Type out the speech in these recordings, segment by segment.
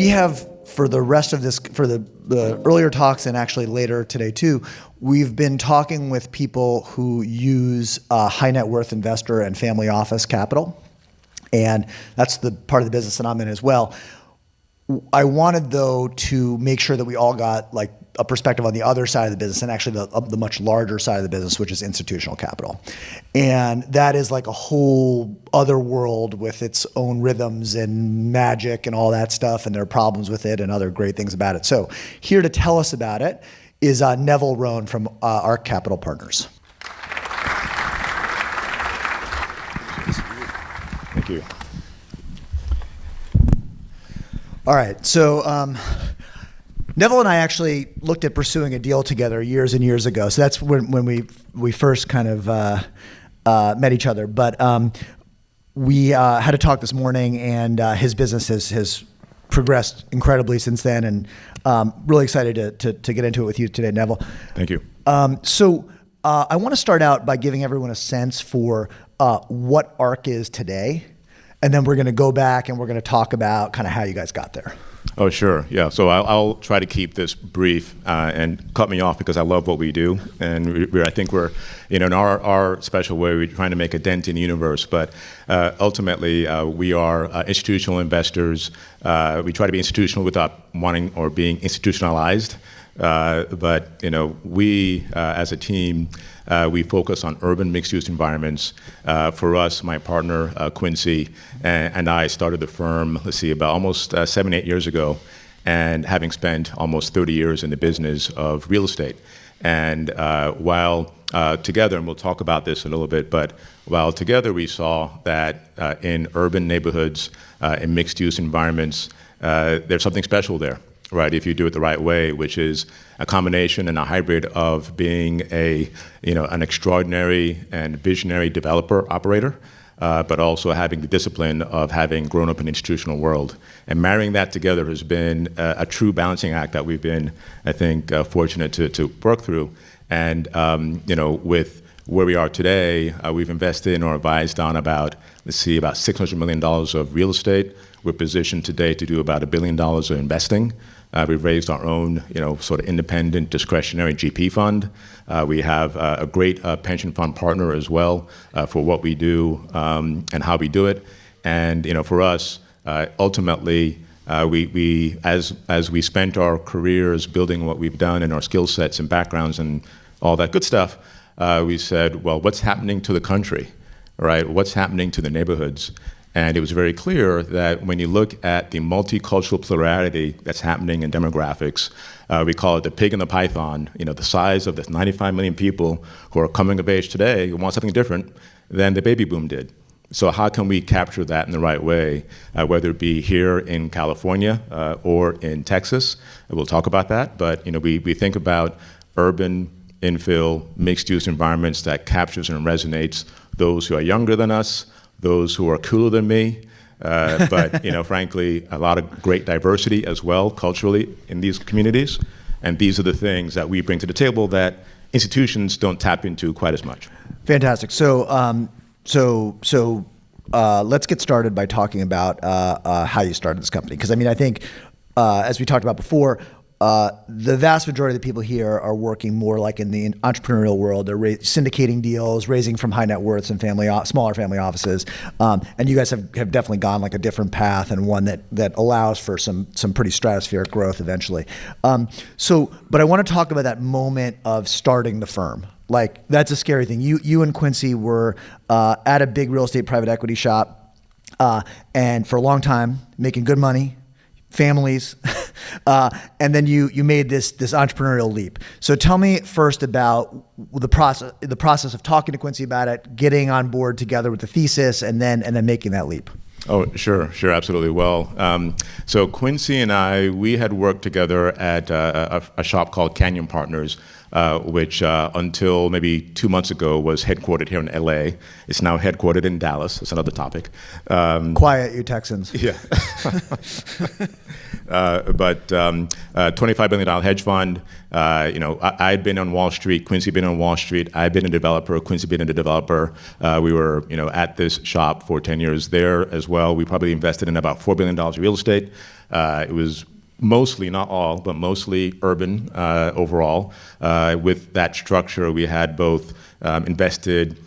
we have, for the rest of this, for the earlier talks and actually later today too, we've been talking with people who use high net worth investor and family office capital. And that's the part of the business that I'm in as well. I wanted, though, to make sure that we all got like a perspective on the other side of the business, and actually the much larger side of the business, which is institutional capital. And that is like a whole other world with its own rhythms and magic and all that stuff, and there are problems with it and other great things about it. So here to tell us about it is Neville Rhone from ARC Capital Partners. Thank you. All right, so Neville and I actually looked at pursuing a deal together years and years ago. So that's when we first kind of met each other. But we had a talk this morning, and his business has progressed incredibly since then, and really excited to get into it with you today, Neville. Thank you. So I want to start out by giving everyone a sense for what ARC is today, and then we're going to go back and we're going to talk about kind of how you guys got there. Oh, sure. Yeah. So I'll try to keep this brief and cut me off because I love what we do. And I think we're, in our special way, we're trying to make a dent in the universe. But ultimately, we are institutional investors. We try to be institutional without wanting or being institutionalized. But we as a team, we focus on urban mixed-use environments. For us, my partner Quincy and I started the firm, about almost 7-8 years ago, and having spent almost 30 years in the business of real estate. And while together, and we'll talk about this a little bit, but while together we saw that in urban neighborhoods, in mixed-use environments, there's something special there. Right, if you do it the right way, which is a combination and a hybrid of being an extraordinary and visionary developer operator, but also having the discipline of having grown up in the institutional world. And marrying that together has been a true balancing act that we've been, I think, fortunate to work through. And with where we are today, we've invested in or advised on about $600 million of real estate. We're positioned today to do about $1 billion of investing. We've raised our own, sort of independent discretionary GP fund. We have a great pension fund partner as well for what we do and how we do it. And for us, ultimately, we as we spent our careers building what we've done and our skill sets and backgrounds and all that good stuff, we said, well, what's happening to the country, right? What's happening to the neighborhoods? And it was very clear that when you look at the multicultural plurality that's happening in demographics, we call it the pig and the python, the size of the 95 million people who are coming of age today who want something different than the baby boom did. So how can we capture that in the right way, whether it be here in California or in Texas? We'll talk about that, but we think about urban infill, mixed-use environments that captures and resonates those who are younger than us, those who are cooler than me, but frankly, a lot of great diversity as well culturally in these communities. And these are the things that we bring to the table that institutions don't tap into quite as much. Fantastic. So let's get started by talking about how you started this company. Because I think, as we talked about before, the vast majority of the people here are working more like in the entrepreneurial world. They're syndicating deals, raising from high net worths and smaller family offices. And you guys have definitely gone like a different path, and one that allows for some pretty stratospheric growth eventually. But I want to talk about that moment of starting the firm. Like, that's a scary thing. You and Quincy were at a big real estate private equity shop, and for a long time making good money, families, and then you made this entrepreneurial leap. So tell me first about the process of talking to Quincy about it, getting on board together with the thesis, and then making that leap. Oh, sure, absolutely. Well, so Quincy and I, we had worked together at a shop called Canyon Partners which until maybe 2 months ago was headquartered here in LA. It's now headquartered in Dallas. That's another topic. Quiet, you Texans. Yeah. But $25 billion hedge fund. I'd been on Wall Street. Quincy had been on Wall Street. I'd been a developer. Quincy had been a developer. We were, at this shop for 10 years there as well. We probably invested in about $4 billion of real estate. It was mostly, not all, but mostly urban overall. With that structure, we had both invested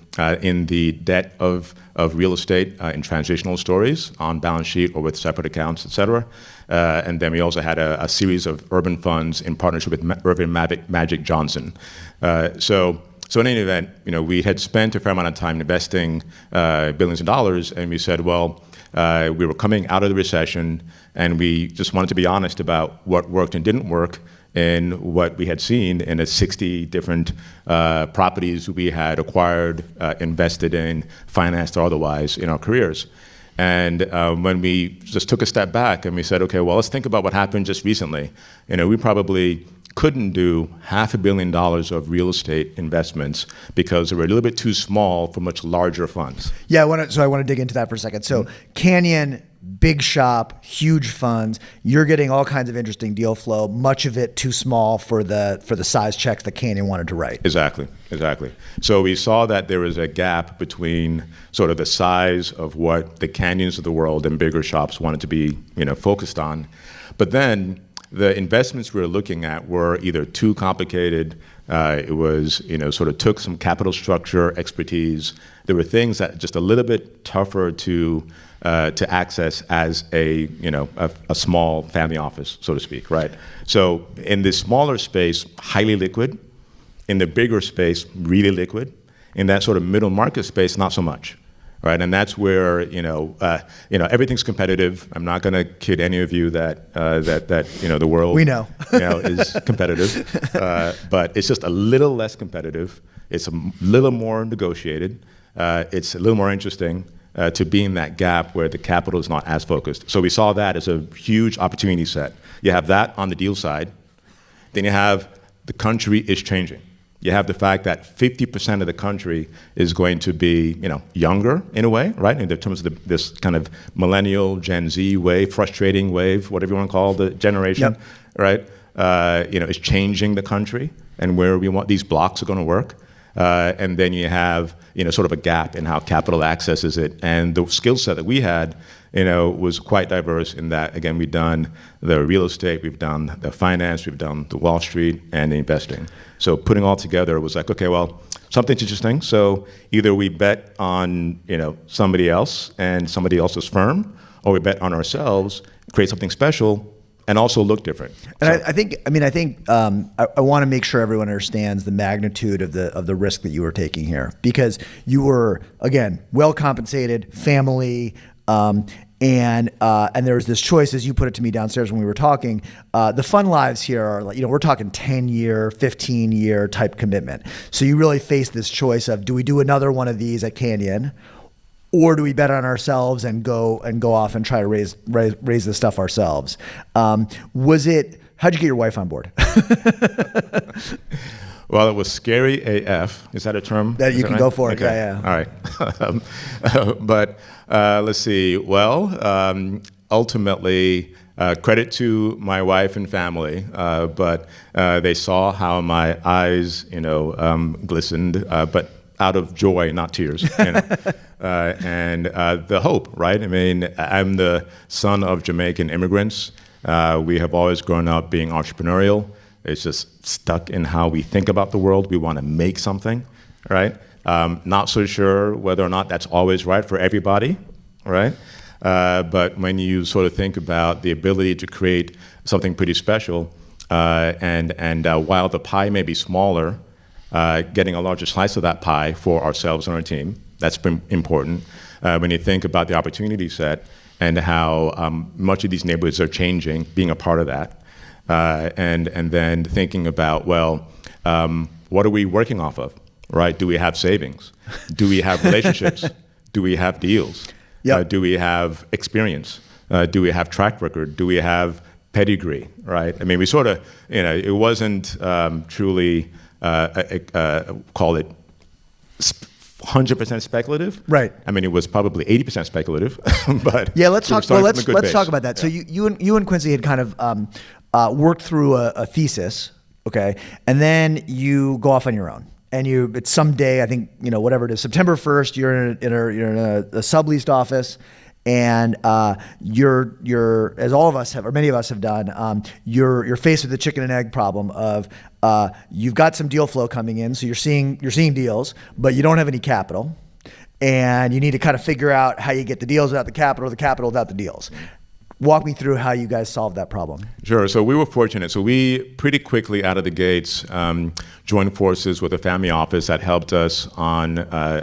in the debt of real estate in transitional stories on balance sheet or with separate accounts, et cetera. And then we also had a series of urban funds in partnership with Irving Magic Johnson. So in any event, we had spent a fair amount of time investing billions of dollars, and we said, well, we were coming out of the recession, and we just wanted to be honest about what worked and didn't work in what we had seen in the 60 different properties we had acquired, invested in, financed or otherwise in our careers. And when we just took a step back and we said, okay, well, let's think about what happened just recently. We probably couldn't do $500 million of real estate movements because they were a little bit too small for much larger funds. Yeah, I want to dig into that for a second. So Canyon, big shop, huge funds. You're getting all kinds of interesting deal flow. Much of it too small for the size checks that Canyon wanted to write. Exactly. So we saw that there was a gap between sort of the size of what the Canyons of the world and bigger shops wanted to be, focused on, but then the investments we were looking at were either too complicated. It was, sort of took some capital structure expertise. There were things that just a little bit tougher to access as a small family office, so to speak, right? So in the smaller space, highly liquid. In the bigger space, really liquid. In that sort of middle market space, not so much. Right, and that's where everything's competitive. I'm not going to kid any of you that the world we know is competitive, but it's just a little less competitive. It's a little more negotiated. It's a little more interesting to be in that gap where the capital is not as focused. So we saw that as a huge opportunity set. You have that on the deal side. Then you have the country is changing. You have the fact that 50% of the country is going to be, younger in a way, right? In terms of this kind of millennial, Gen Z wave, frustrating wave, whatever you want to call the generation, yep. Right? Is changing the country and where we want these blocks are going to work. And then you have, sort of a gap in how capital accesses it. And the skill set that we had, was quite diverse in that, again, we've done the real estate, we've done the finance, we've done the Wall Street and the investing. So putting all together was like, okay, well, something's interesting. So either we bet on, somebody else and somebody else's firm, or we bet on ourselves, create something special, and also look different. And so. I want to make sure everyone understands the magnitude of the risk that you were taking here, because you were, again, well compensated, family, and there was this choice, as you put it to me downstairs when we were talking. The fun lives here are like, we're talking 10-year, 15-year type commitment. So you really face this choice of, do we do another one of these at Canyon, or do we bet on ourselves and go off and try to raise this stuff ourselves? How'd you get your wife on board? Well, it was scary AF. Is that a term? That you can right? go for it. Okay. Yeah. All right. But let's see. Well, ultimately, credit to my wife and family, but they saw how my eyes, glistened, but out of joy, not tears. And the hope, right? I mean, I'm the son of Jamaican immigrants. We have always grown up being entrepreneurial. It's just stuck in how we think about the world. We want to make something, right? Not so sure whether or not that's always right for everybody, right? But when you sort of think about the ability to create something pretty special, and while the pie may be smaller, getting a larger slice of that pie for ourselves and our team, that's been important. When you think about the opportunity set and how much of these neighborhoods are changing, being a part of that. And then thinking about, well, what are we working off of, right? Do we have savings? Do we have relationships? Do we have deals? Yep. Do we have experience? Do we have track record? Do we have pedigree, right? I mean, we sort of, it wasn't truly call it 100% speculative. Right. I mean, it was probably 80% speculative, but yeah, let's talk. Well, let's base. talk about that. So you and Quincy had kind of worked through a thesis, okay, and then you go off on your own. And it's someday, I think, whatever it is, September 1st, you're in a subleased office, and you're as all of us have, or many of us have done, you're faced with the chicken and egg problem of you've got some deal flow coming in, so you're seeing deals, but you don't have any capital, and you need to kind of figure out how you get the deals without the capital, or the capital without the deals. Walk me through how you guys solved that problem. Sure. So we were fortunate. So we pretty quickly out of the gates joined forces with a family office that helped us on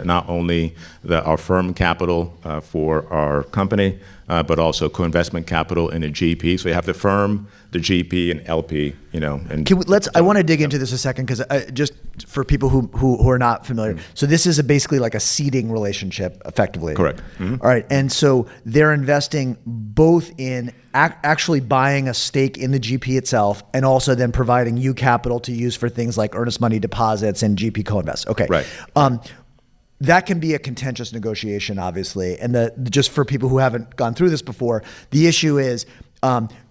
not only our firm capital for our company, but also co-investment capital in a GP. So you have the firm, the GP, and LP. And I want to dig into this a second because just for people who are not familiar. So this is basically like a seeding relationship, effectively. Correct. Mm-hmm. All right, and so they're investing both in actually buying a stake in the GP itself, and also then providing you capital to use for things like earnest money deposits and GP co-invest. Okay. Right. That can be a contentious negotiation, obviously. And just for people who haven't gone through this before, the issue is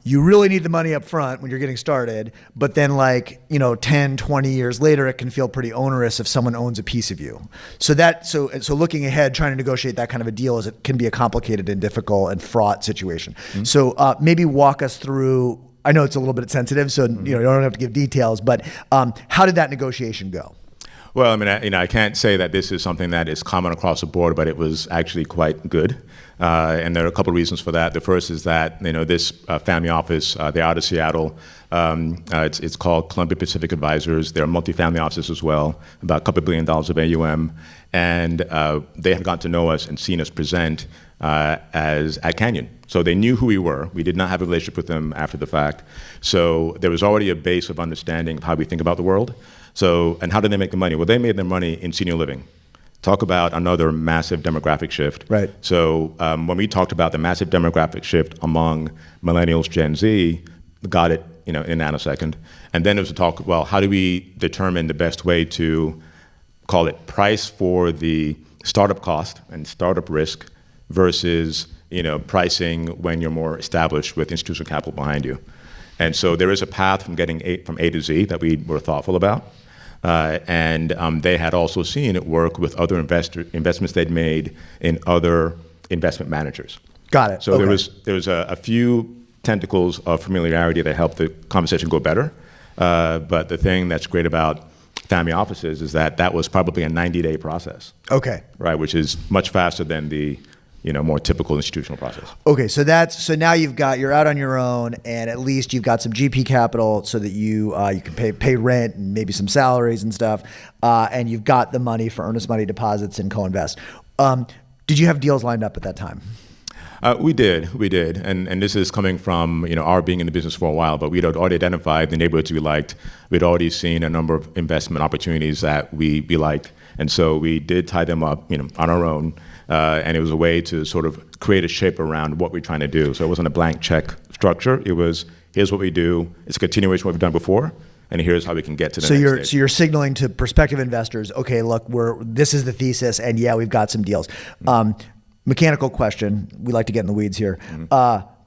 you really need the money up front when you're getting started, but then 10, 20 years later, it can feel pretty onerous if someone owns a piece of you. So looking ahead, trying to negotiate that kind of a deal it can be a complicated and difficult and fraught situation. Mm-hmm. So maybe walk us through, I know it's a little bit sensitive, so you don't have to give details, but how did that negotiation go? Well, I mean, I can't say that this is something that is common across the board, but it was actually quite good. And there are a couple of reasons for that. The first is that, this family office, they're out of Seattle. It's called Columbia Pacific Advisors. They're a multifamily office as well, about a couple $1 billion of AUM. And they had gotten to know us and seen us present at Canyon. So they knew who we were. We did not have a relationship with them after the fact. So there was already a base of understanding of how we think about the world. So, and how did they make the money? Well, they made their money in senior living. Talk about another massive demographic shift. Right. So when we talked about the massive demographic shift among millennials, Gen Z, got it, in a nanosecond. And then there was a talk, well, how do we determine the best way to call it price for the startup cost and startup risk versus, pricing when you're more established with institutional capital behind you. And so there is a path from getting from A to Z that we were thoughtful about. And they had also seen it work with other investments they'd made in other investment managers. Got it. So okay. there was a few tentacles of familiarity that helped the conversation go better. But the thing that's great about family offices is that was probably a 90-day process. Okay. Right, which is much faster than the more typical institutional process. Okay, so now you're out on your own, and at least you've got some GP capital so that you can pay rent and maybe some salaries and stuff, and you've got the money for earnest money deposits and co-invest. Did you have deals lined up at that time? We did, and this is coming from our being in the business for a while, but we'd already identified the neighborhoods we liked. We'd already seen a number of investment opportunities that we liked, and so we did tie them up, on our own. And it was a way to sort of create a shape around what we're trying to do. So it wasn't a blank check structure. It was, here's what we do. It's a continuation of what we've done before, and here's how we can get to the next stage. So you're signaling to prospective investors, okay, look, this is the thesis, and yeah, we've got some deals. Mechanical question. We like to get in the weeds here.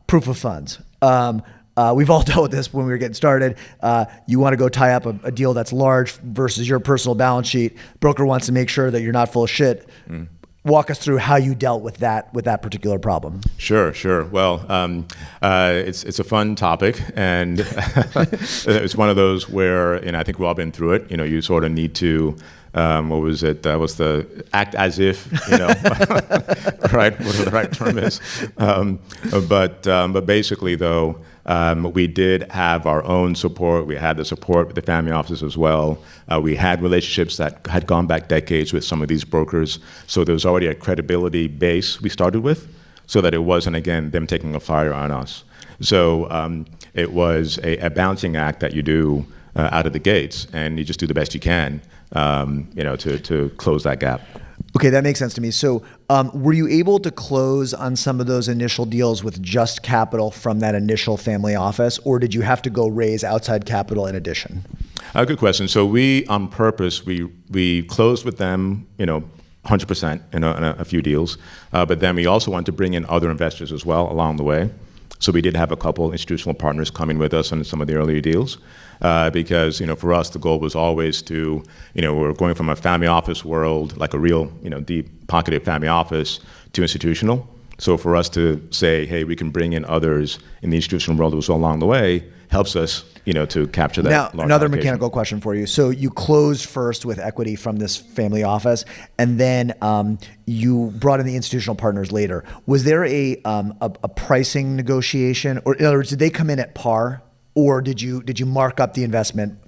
Proof of funds. We've all dealt with this when we were getting started. You want to go tie up a deal that's large versus your personal balance sheet. Broker wants to make sure that you're not full of shit. Walk us through how you dealt with that particular problem. Sure. Well, it's a fun topic, and it's one of those where, I think we've all been through it. You sort of need to, what was it? What's the act as if, right? Whatever the right term is. But basically, though, we did have our own support. We had the support with the family offices as well. We had relationships that had gone back decades with some of these brokers. So there was already a credibility base we started with, so that it wasn't, again, them taking a flyer on us. So it was a balancing act that you do out of the gates, and you just do the best you can, to close that gap. Okay, that makes sense to me. So were you able to close on some of those initial deals with just capital from that initial family office, or did you have to go raise outside capital in addition? Good question. So we, on purpose, we closed with them, 100% in a few deals, but then we also wanted to bring in other investors as well along the way. So we did have a couple institutional partners coming with us on some of the earlier deals, because for us the goal was always to, we're going from a family office world, like a real deep-pocketed family office, to institutional. So for us to say, hey, we can bring in others in the institutional world that was along the way, helps us, to capture that. Now, another allocation. mechanical question for you. So you closed first with equity from this family office, and then you brought in the institutional partners later. Was there a pricing negotiation, or in other words, did they come in at par, or did you mark up the investment?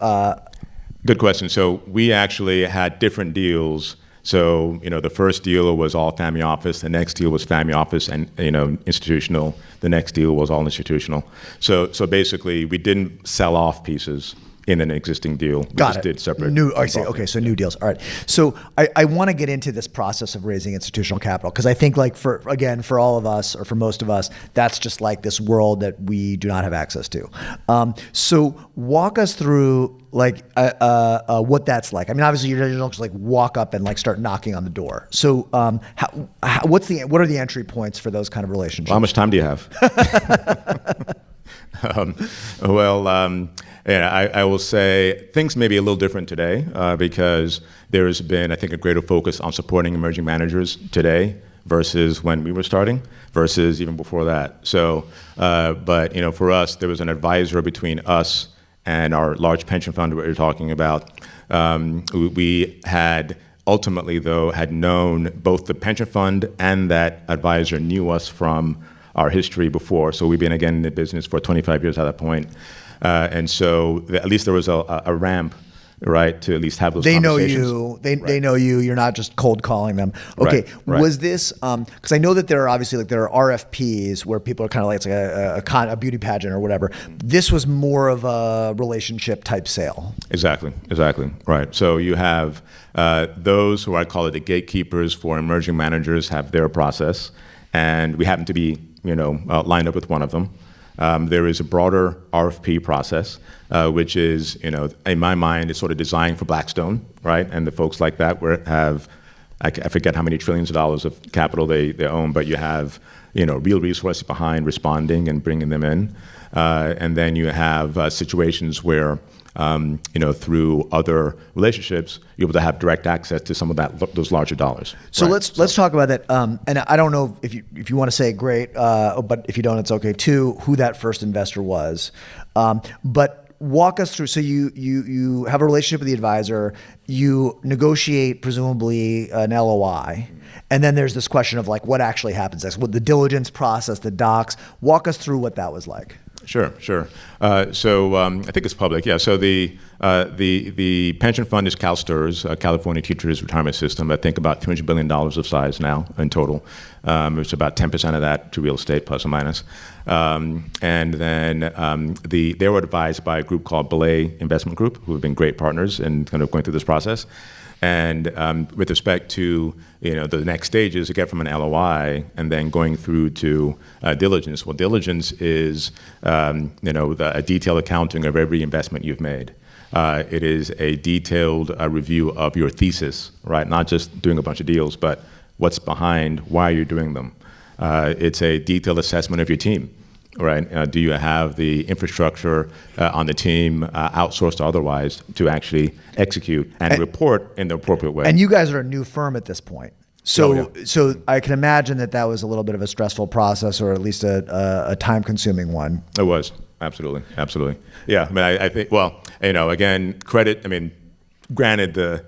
Good question. So we actually had different deals. So, the first deal was all family office. The next deal was family office and, institutional. The next deal was all institutional. So basically, we didn't sell off pieces in an existing deal. We Got just it. did separate. I see. Okay, so new deals. All right. So I want to get into this process of raising institutional capital, because I think, like, for all of us, or for most of us, that's just like this world that we do not have access to. So walk us through what that's like. I mean, obviously you don't just walk up and start knocking on the door. So what are the entry points for those kind of relationships? Well, how much time do you have? I will say things may be a little different today because there has been, I think, a greater focus on supporting emerging managers today versus when we were starting, versus even before that. So, but for us, there was an advisor between us and our large pension fund that we were talking about. We had ultimately, though, had known both the pension fund and that advisor knew us from our history before. So we've been, again, in the business for 25 years at that point. And so at least there was a ramp, right, to at least have those conversations. They know you. You're not just cold calling them. Okay. Right. Was this, because I know that there are obviously, there are RFPs where people are kind of it's like a beauty pageant or whatever. This was more of a relationship type sale. Exactly. Right. So you have those who I call it the gatekeepers for emerging managers have their process, and we happen to be, lined up with one of them. There is a broader RFP process, which is, in my mind, is sort of designed for Blackstone, right? And the folks like that I forget how many trillions of dollars of capital they own, but you have, real resources behind responding and bringing them in. And then you have situations where, through other relationships, you're able to have direct access to some of those larger dollars. So right? let's talk about that. And I don't know if you want to say great, but if you don't, it's okay too, who that first investor was. But walk us through. So you have a relationship with the advisor, you negotiate presumably an LOI, and then there's this question of what actually happens next, what the diligence process, the docs. Walk us through what that was like. Sure. So I think it's public. Yeah. So the pension fund is CalSTRS, California Teachers Retirement System. I think about $200 billion of size now in total. It's about 10% of that to real estate, plus or minus. And then they were advised by a group called Belay Investment Group, who have been great partners in kind of going through this process. And with respect to the next stages, to get from an LOI and then going through to diligence. Well, diligence is a detailed accounting of every investment you've made. It is a detailed review of your thesis, right? Not just doing a bunch of deals, but what's behind why you're doing them. It's a detailed assessment of your team. Right? Do you have the infrastructure on the team, outsourced or otherwise, to actually execute and report in the appropriate way? And you guys are a new firm at this point. So I can imagine that was a little bit of a stressful process, or at least a time-consuming one. It was. Absolutely. Yeah. I mean, I think, again, credit, granted the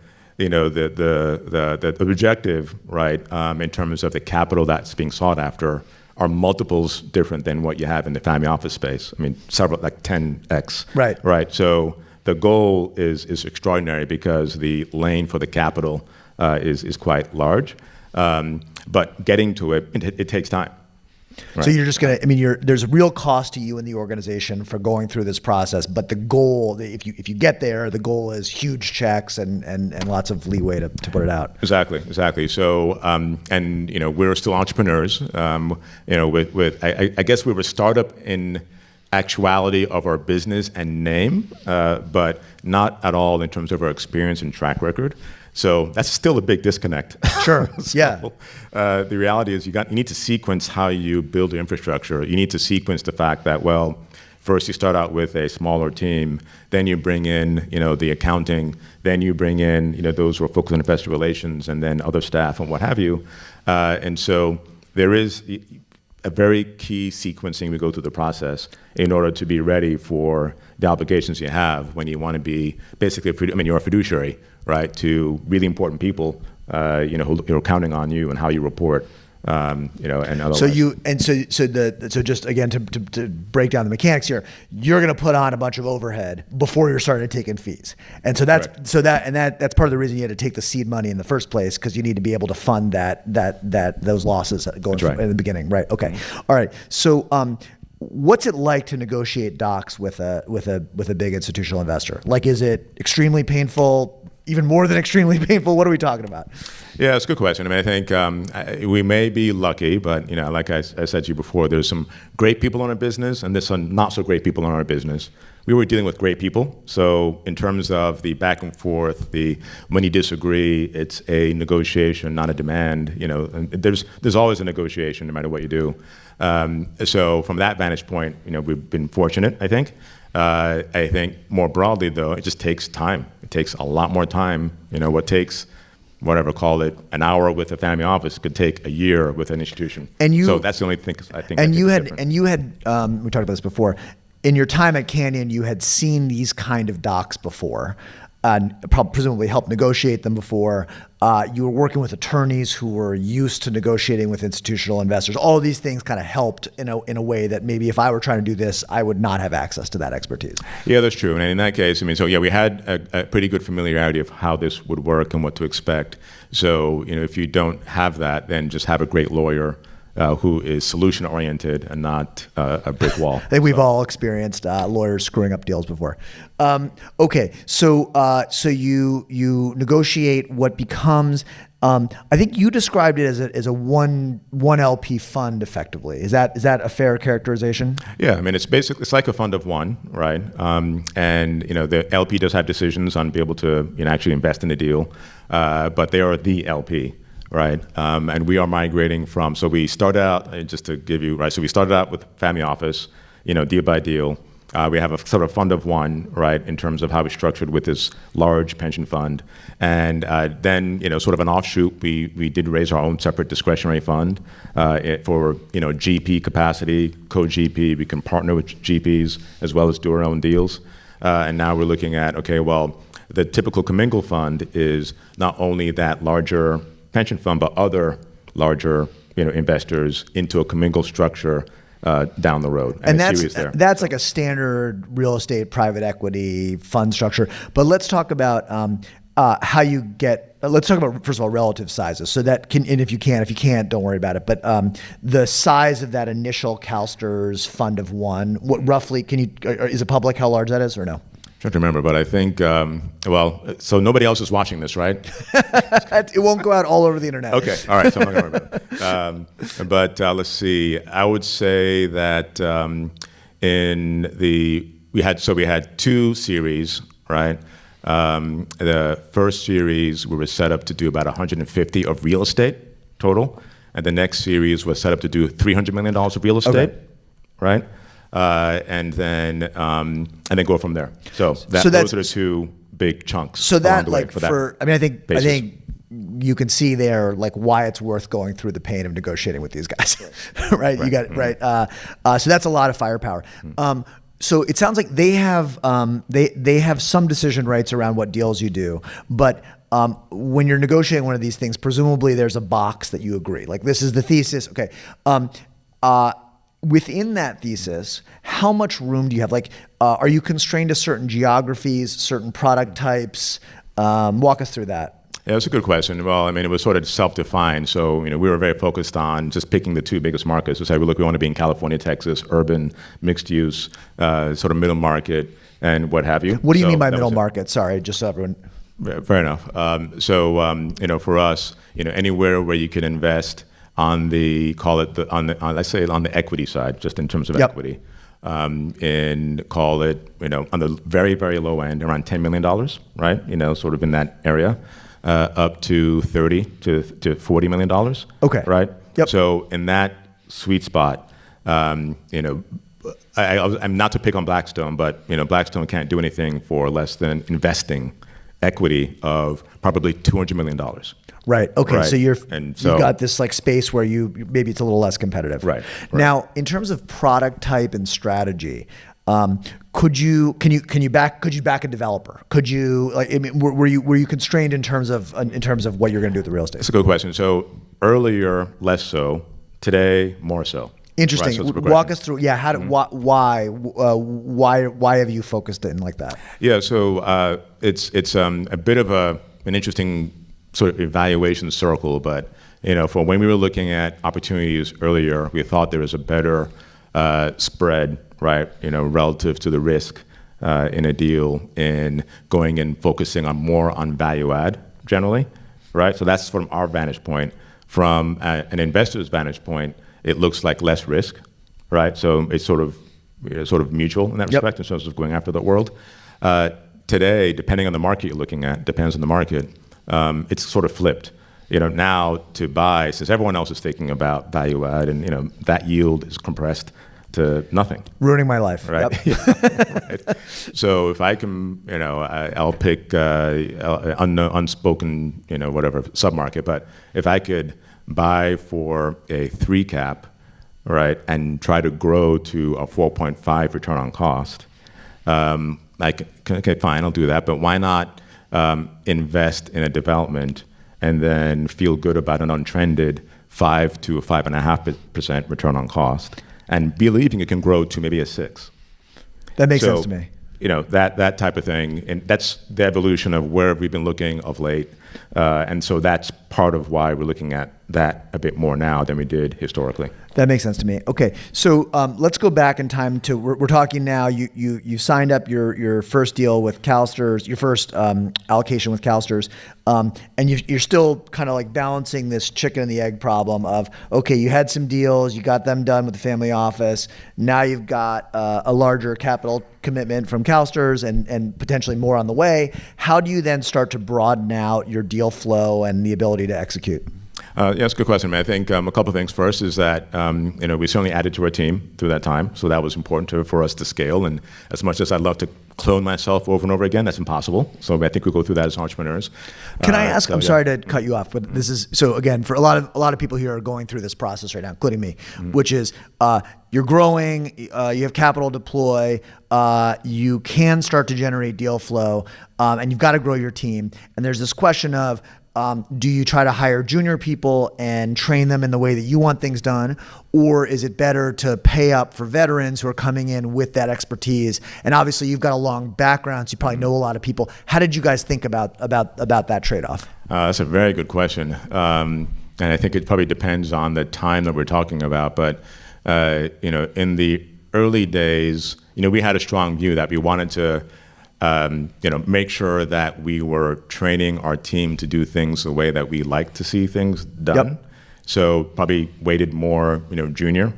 objective, right, in terms of the capital that's being sought after, are multiples different than what you have in the family office space. Several, like 10x. Right. So the goal is extraordinary because the lane for the capital is quite large. But getting to it takes time. Right. So you're just there's a real cost to you in the organization for going through this process, but the goal, if you get there, the goal is huge checks and lots of leeway to put it out. Exactly. So, we're still entrepreneurs. I guess we were startup in actuality of our business and name, but not at all in terms of our experience and track record. So that's still a big disconnect. Sure. So, yeah. The reality is you need to sequence how you build your infrastructure. You need to sequence the fact that, well, first you start out with a smaller team, then you bring in, the accounting, then you bring in, those who are focused on investor relations, and then other staff and what have you. And so there is a very key sequencing we go through the process in order to be ready for the obligations you have when you want to be basically, you're a fiduciary, right, to really important people, who are counting on you and how you report, and otherwise. So just again to break down the mechanics here, you're going to put on a bunch of overhead before you're starting to take in fees, and so that's Correct. that's part of the reason you had to take the seed money in the first place, because you need to be able to fund those losses going That's right. in the beginning, right? Okay, all right. So what's it like to negotiate docs with a big institutional investor? Like, is it extremely painful? Even more than extremely painful? What are we talking about? Yeah, it's a good question. I think we may be lucky, but like I said to you before, there's some great people in our business, and there's some not so great people in our business. We were dealing with great people, so in terms of the back and forth, when you disagree, it's a negotiation, not a demand. And there's always a negotiation, no matter what you do. So from that vantage point, we've been fortunate, I think. I think more broadly, though, it just takes time. It takes a lot more time. What takes, whatever, call it an hour with a family office could take a year with an institution. So that's the only thing I think. And you had we talked about this before. In your time at Canyon, you had seen these kind of docs before, and presumably helped negotiate them before. You were working with attorneys who were used to negotiating with institutional investors. All of these things kind of helped in a way that maybe if I were trying to do this, I would not have access to that expertise. Yeah, that's true. And in that case, we had a pretty good familiarity of how this would work and what to expect. So, if you don't have that, then just have a great lawyer who is solution-oriented and not a brick wall. I think we've all experienced lawyers screwing up deals before. Okay, so you negotiate what becomes. I think you described it as a one LP fund, effectively. Is that a fair characterization? Yeah, it's like a fund of one, right? And the LP does have decisions on being able to actually invest in the deal, but they are the LP. Right, and we are migrating from. So we started out, just to give you right. So we started out with family office, deal by deal. We have a sort of fund of one, right, in terms of how we structured with this large pension fund, and then sort of an offshoot. We did raise our own separate discretionary fund for GP capacity, co-GP. We can partner with GPs as well as do our own deals, and now we're looking at the typical commingle fund is not only that larger pension fund, but other larger, investors into a commingled structure down the road. And that's like a standard real estate private equity fund structure. But let's talk about how you get. Let's talk about, first of all, relative sizes. So that can, and if you can't, don't worry about it. But the size of that initial CalSTRS fund of one, what roughly is it public how large that is, or no? Trying to remember, but I think, so nobody else is watching this, right? It won't go out all over the internet. Okay, all right, so I'm not going to remember. But let's see. I would say that we had two series, right? The first series, we were set up to do about 150 of real estate total, and the next series was set up to do $300 million of real estate, right? And then go from there. So those are the two big chunks. So that I think you can see there why it's worth going through the pain of negotiating with these guys, right? You got it right. So that's a lot of firepower. So it sounds like they have some decision rights around what deals you do, but when you're negotiating one of these things, presumably there's a box that you agree. Like, this is the thesis. Okay. Within that thesis, how much room do you have? Are you constrained to certain geographies, certain product types? Walk us through that. Yeah, that's a good question. Well, it was sort of self-defined. So, we were very focused on just picking the two biggest markets. We said, we want to be in California, Texas, urban, mixed use, sort of middle market, and what have you. What do you mean by middle market? Sorry, just so everyone. Fair enough. For us, anywhere where you can invest on the, let's say on the equity side, just in terms of equity. in, call it, on the very, very low end, around $10 million, right? Sort of in that area, up to $30 to $40 million. Okay. Right? Yep. So in that sweet spot, I'm not to pick on Blackstone, but Blackstone can't do anything for less than investing equity of probably $200 million. Right. Okay. Right. So you've So got this like space where maybe it's a little less competitive. Right. Now, in terms of product type and strategy, could you back a developer? Could you were you constrained in terms of what you're going to do with the real estate? That's a good question. So earlier, less so. Today, more so. Interesting. Right, so walk us through. Yeah. How? Why have you focused it in like that? Yeah. So it's a bit of an interesting sort of evaluation circle, but for when we were looking at opportunities earlier, we thought there was a better spread, right? Relative to the risk in a deal in going and focusing more on value add generally, right? So that's from our vantage point. From an investor's vantage point, it looks like less risk, right? So it's sort of mutual in that respect in terms of going after the world. Today, depending on the market you're looking at, depends on the market. It's sort of flipped. Now to buy, since everyone else is thinking about value add, and that yield is compressed to nothing. Ruining my life. Right. Yep. Right. So if I can, I'll pick unspoken, whatever submarket. But if I could buy for a 3 cap, right, and try to grow to a 4.5 return on cost, okay, fine, I'll do that. But why not invest in a development and then feel good about an untrended 5 to 5.5% return on cost, and believing it can grow to maybe a 6. That makes sense to me. That type of thing, and that's the evolution of where we've been looking of late, and so that's part of why we're looking at that a bit more now than we did historically. That makes sense to me. Okay, so let's go back in time to we're talking now. You signed up your first deal with CalSTRS, your first allocation with CalSTRS, and you're still kind of like balancing this chicken and the egg problem of, okay, you had some deals, you got them done with the family office. Now you've got a larger capital commitment from CalSTRS and potentially more on the way. How do you then start to broaden out your deal flow and the ability to execute? Yeah, that's a good question. I think a couple of things. First is that we certainly added to our team through that time, so that was important for us to scale. And as much as I'd love to clone myself over and over again, that's impossible. So I think we go through that as entrepreneurs. Can I ask? I'm sorry to cut you off, but this is so again for a lot of people here are going through this process right now, including me, which is you're growing, you have capital to deploy, you can start to generate deal flow, and you've got to grow your team. And there's this question of, do you try to hire junior people and train them in the way that you want things done? Or is it better to pay up for veterans who are coming in with that expertise? And obviously you've got a long background, so you probably know a lot of people. How did you guys think about that trade-off? That's a very good question. And I think it probably depends on the time that we're talking about. But, in the early days, we had a strong view that we wanted to make sure that we were training our team to do things the way that we like to see things done. Yep. So probably weighted more, junior,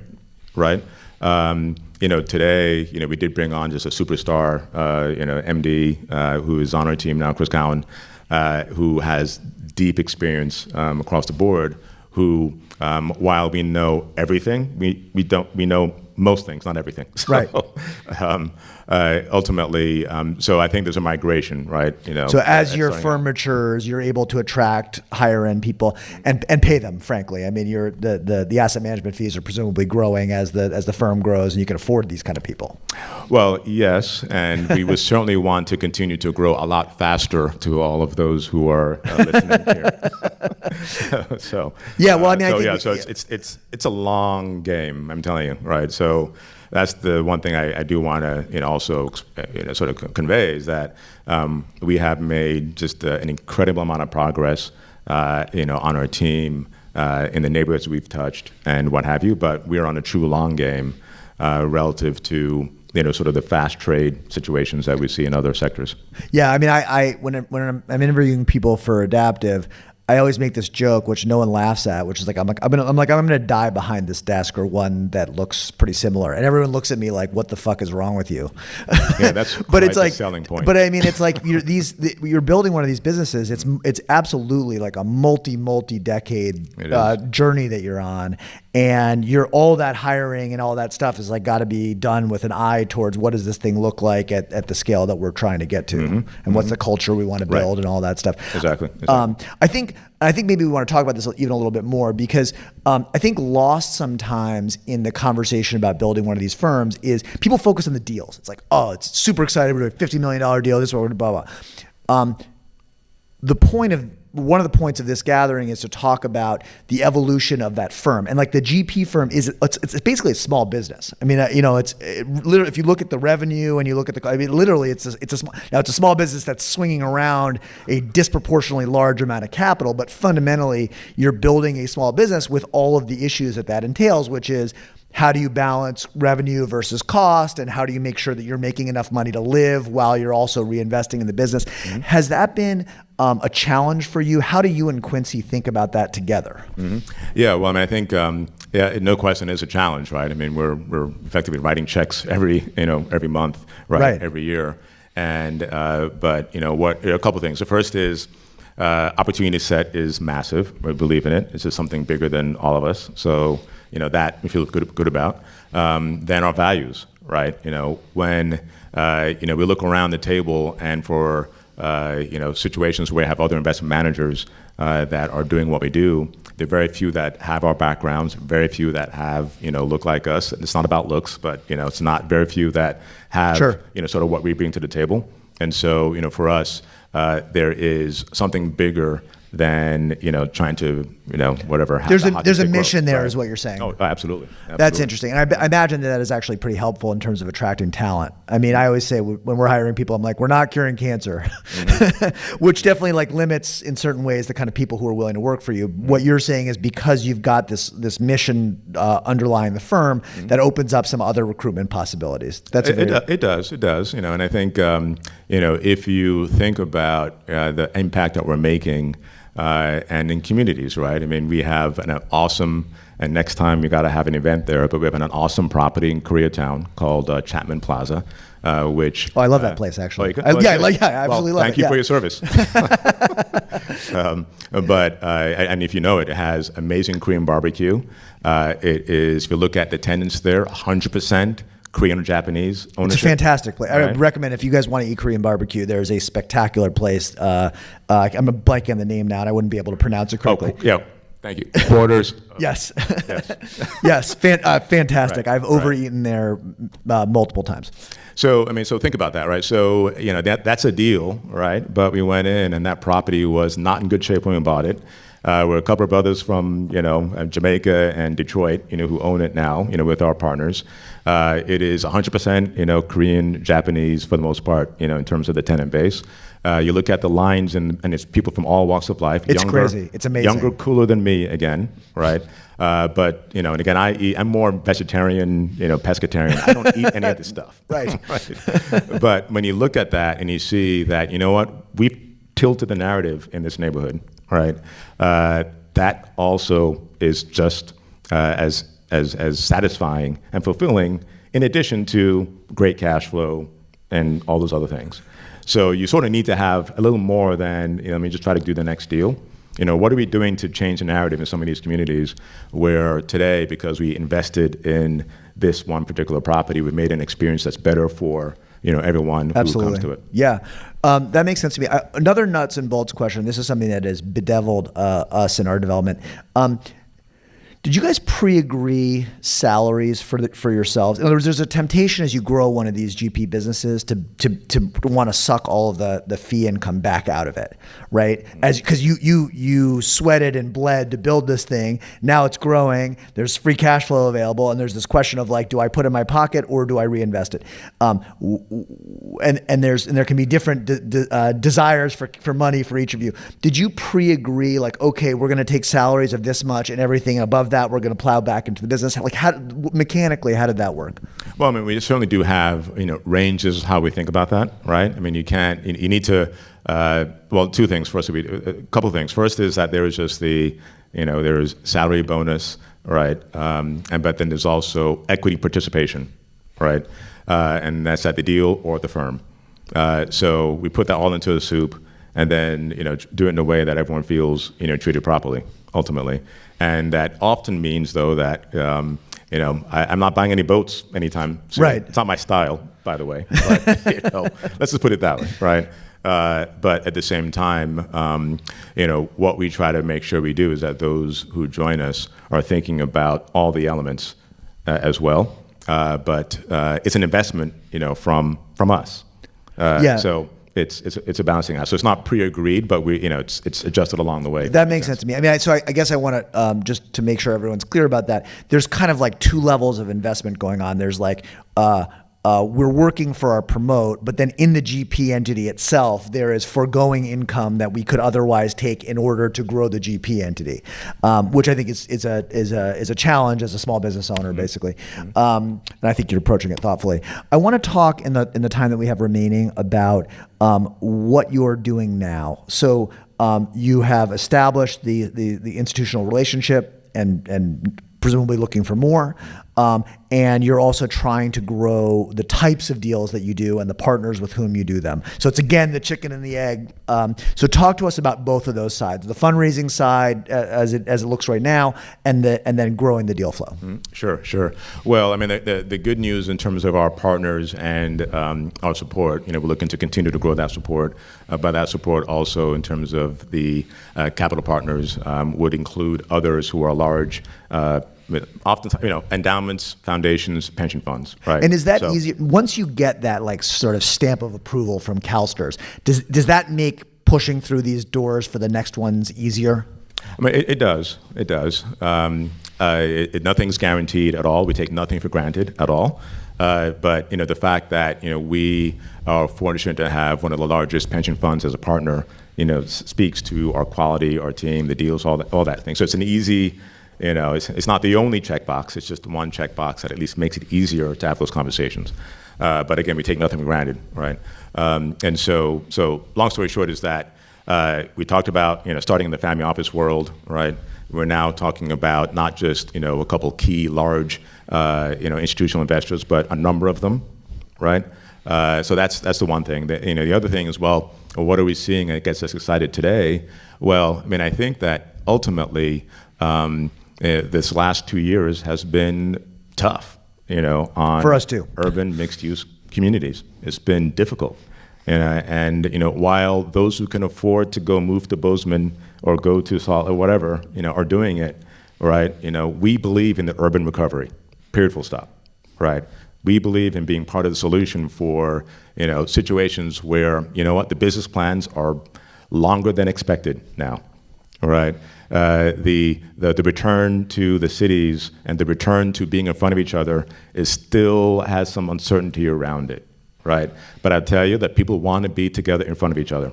right? Today, we did bring on just a superstar, MD, who is on our team now, Chris Cowan, who has deep experience across the board. Who, while we know everything, we know most things, not everything. So, right. Ultimately, so I think there's a migration, right? So as your firm matures, you're able to attract higher end people and pay them. Frankly, I mean, the asset management fees are presumably growing as the firm grows, and you can afford these kind of people. Well, yes, and we would certainly want to continue to grow a lot faster to all of those who are listening here. So yeah, well, I mean, it's a long game. I'm telling you, right? So that's the one thing I do want to also sort of convey is that we have made just an incredible amount of progress on our team in the neighborhoods we've touched and what have you. But we are on a true long game relative to sort of the fast trade situations that we see in other sectors. Yeah, I mean, when I'm interviewing people for Adaptive, I always make this joke, which no one laughs at, which is like I'm gonna die behind this desk or one that looks pretty similar, and everyone looks at me like, "What the fuck is wrong with you?" Yeah, that's but it's like selling point. But I mean, it's like you're building one of these businesses. It's absolutely like a multi-decade journey that you're on, and all that hiring and all that stuff is like got to be done with an eye towards what does this thing look like at the scale that we're trying to get to, and what's the culture we want to build and all that stuff. Exactly. I think maybe we want to talk about this even a little bit more because I think lost sometimes in the conversation about building one of these firms is people focus on the deals. It's like, oh, it's super excited. We're doing a $50 million deal. This is what we're doing, blah, blah. One of the points of this gathering is to talk about the evolution of that firm. And like the GP firm it's basically a small business. I mean, it's literally, if you look at the revenue and you look at literally it's a small business that's swinging around a disproportionately large amount of capital, but fundamentally you're building a small business with all of the issues that entails, which is how do you balance revenue versus cost, and how do you make sure that you're making enough money to live while you're also reinvesting in the business? Mm-hmm. Has that been a challenge for you? How do you and Quincy think about that together? Mm-hmm. Yeah, well, I mean, I think no question is a challenge, right? I mean, we're effectively writing checks every month, right? Every year, and but a couple of things. The first is opportunity set is massive. We believe in it. It's just something bigger than all of us. So that we feel good about. Then our values, right? When we look around the table and for situations where we have other investment managers that are doing what we do, there are very few that have our backgrounds, very few that have look like us. And it's not about looks, but it's not very few that have sort of what we bring to the table. And so for us, there is something bigger than trying to whatever. There's a mission there, is what you're saying. Oh, absolutely. That's interesting, and I imagine that is actually pretty helpful in terms of attracting talent. I mean, I always say when we're hiring people, I'm like, we're not curing cancer, which definitely like limits in certain ways the kind of people who are willing to work for you. What you're saying is because you've got this mission underlying the firm that opens up some other recruitment possibilities. It does. And I think if you think about the impact that we're making. And in communities, right? I mean, we have an awesome, and next time you got to have an event there, but we have an awesome property in Koreatown called Chapman Plaza, which... Oh, I love that place, actually. I absolutely love it. Thank you for your service. And if you know it, it has amazing Korean barbecue. It is, if you look at the attendance there, 100%. Korean or Japanese ownership. It's a fantastic place. I would recommend if you guys want to eat Korean barbecue, there's a spectacular place. I'm blanking on the name now, and I wouldn't be able to pronounce it correctly. Oh, yeah. Thank you. Quarters. Yes. Yes. Fantastic. I've overeaten there multiple times. So think about that, right? So that's a deal, right? But we went in, and that property was not in good shape when we bought it. We're a couple of brothers from Jamaica and Detroit, who own it now, with our partners. It is 100% Korean, Japanese for the most part, in terms of the tenant base. You look at the lines and it's people from all walks of life. It's crazy. It's amazing. Younger, cooler than me again, right? But and again, I'm more vegetarian, pescatarian. I don't eat any of this stuff. Right. But when you look at that and you see that, we've tilted the narrative in this neighborhood. Right, that also is just as satisfying and fulfilling, in addition to great cash flow and all those other things. So you sort of need to have a little more than let me just try to do the next deal. What are we doing to change the narrative in some of these communities where today, because we invested in this one particular property, we made an experience that's better for everyone who comes to it. Yeah. That makes sense to me. Another nuts and bolts question. This is something that has bedeviled us in our development. Did you guys pre-agree salaries for yourselves? In other words, there's a temptation as you grow one of these GP businesses to want to suck all of the fee income back out of it, right? Because you sweated and bled to build this thing. Now it's growing. There's free cash flow available, and there's this question of like, do I put it in my pocket or do I reinvest it? And there can be different desires for money for each of you. Did you pre-agree like, okay, we're going to take salaries of this much and everything above that we're going to plow back into the business? Like, mechanically, how did that work? Well, I mean, we certainly do have, ranges how we think about that, right? I mean, you need to, well, two things. First, a couple of things. First is that there is just there's salary bonus, right? But then there's also equity participation, right? And that's at the deal or at the firm. So we put that all into a soup, and then do it in a way that everyone feels treated properly, ultimately. And that often means, though, that I'm not buying any boats anytime soon. Right. It's not my style, by the way. But, let's just put it that way, right? But at the same time, what we try to make sure we do is that those who join us are thinking about all the elements as well. But it's an investment, from us. So it's a balancing act. So it's not pre-agreed, but it's adjusted along the way. That makes sense to me. I mean, I guess I want to just to make sure everyone's clear about that. There's kind of like two levels of investment going on. There's like we're working for our promote, but then in the GP entity itself, there is foregoing income that we could otherwise take in order to grow the GP entity, which I think is a challenge as a small business owner, basically. And I think you're approaching it thoughtfully. I want to talk in the time that we have remaining about what you're doing now. So you have established the institutional relationship and presumably looking for more. And you're also trying to grow the types of deals that you do and the partners with whom you do them. So it's, again, the chicken and the egg. So talk to us about both of those sides, the fundraising side as it looks right now, and then growing the deal flow. Sure. Well, I mean, the good news in terms of our partners and our support, we're looking to continue to grow that support. By that support also in terms of the capital partners would include others who are large, often, endowments, foundations, pension funds, right? And is that easy? Once you get that like sort of stamp of approval from CalSTRS, does that make pushing through these doors for the next ones easier? I mean, it does. It does. Nothing's guaranteed at all. We take nothing for granted at all. But the fact that we are fortunate to have one of the largest pension funds as a partner, speaks to our quality, our team, the deals, all that thing. So it's an easy. It's not the only checkbox. It's just one checkbox that at least makes it easier to have those conversations. But again, we take nothing for granted, right? And so long story short is that we talked about starting in the family office world, right? We're now talking about not just a couple key large institutional investors, but a number of them, right? So that's the one thing. The other thing is, well, what are we seeing that gets us excited today? Well, I mean, I think that ultimately. This last 2 years has been tough, on for us too. Urban mixed-use communities. It's been difficult, and while those who can afford to go move to Bozeman or go to Salt or whatever, are doing it, right? We believe in the urban recovery. Period. Full stop. Right. We believe in being part of the solution for situations where the business plans are longer than expected now. Right. The return to the cities and the return to being in front of each other still has some uncertainty around it, right? But I tell you that people want to be together in front of each other.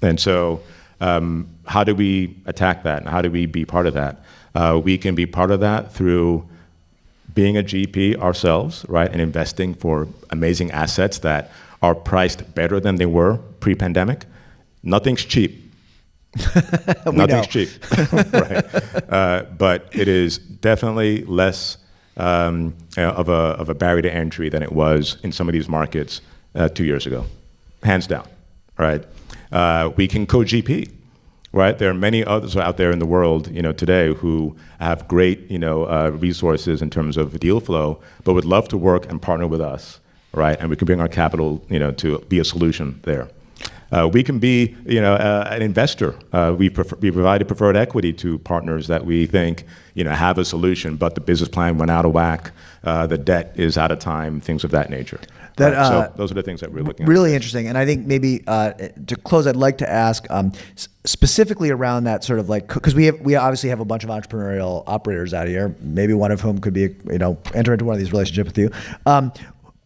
And so how do we attack that? And how do we be part of that? We can be part of that through being a GP ourselves, right, and investing for amazing assets that are priced better than they were pre-pandemic. Nothing's cheap. Nothing's cheap, right? But it is definitely less of a barrier to entry than it was in some of these markets 2 years ago, hands down, right? We can co-GP, right? There are many others out there in the world, today who have great, resources in terms of deal flow, but would love to work and partner with us, right? And we can bring our capital, to be a solution there. We can be, an investor. We provided preferred equity to partners that we think, have a solution, but the business plan went out of whack, the debt is out of time, things of that nature. So those are the things that we're looking at. Really interesting. And I think maybe to close, I'd like to ask specifically around that sort of like, because we obviously have a bunch of entrepreneurial operators out here, maybe one of whom could be, enter into one of these relationships with you.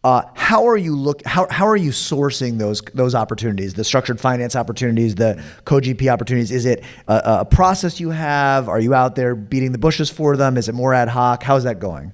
How are you sourcing those opportunities, the structured finance opportunities, the co-GP opportunities? Is it a process you have? Are you out there beating the bushes for them? Is it more ad hoc? How is that going?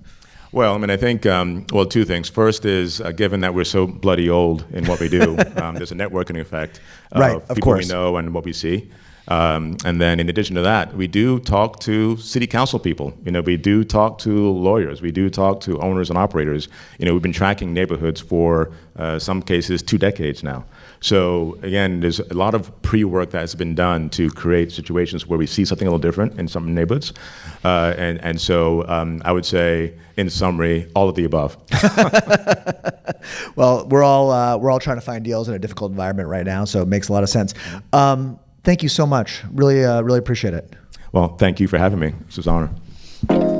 Well, I mean, I think, well, two things. First is, given that we're so bloody old in what we do, there's a networking effect of people we know and what we see. And then in addition to that, we do talk to city council people. We do talk to lawyers. We do talk to owners and operators. We've been tracking neighborhoods for some cases 2 decades now. So again, there's a lot of pre-work that has been done to create situations where we see something a little different in some neighborhoods. And so I would say, in summary, all of the above. Well, we're all trying to find deals in a difficult environment right now, so it makes a lot of sense. Thank you so much. Really appreciate it. Well, thank you for having me. This was an honor.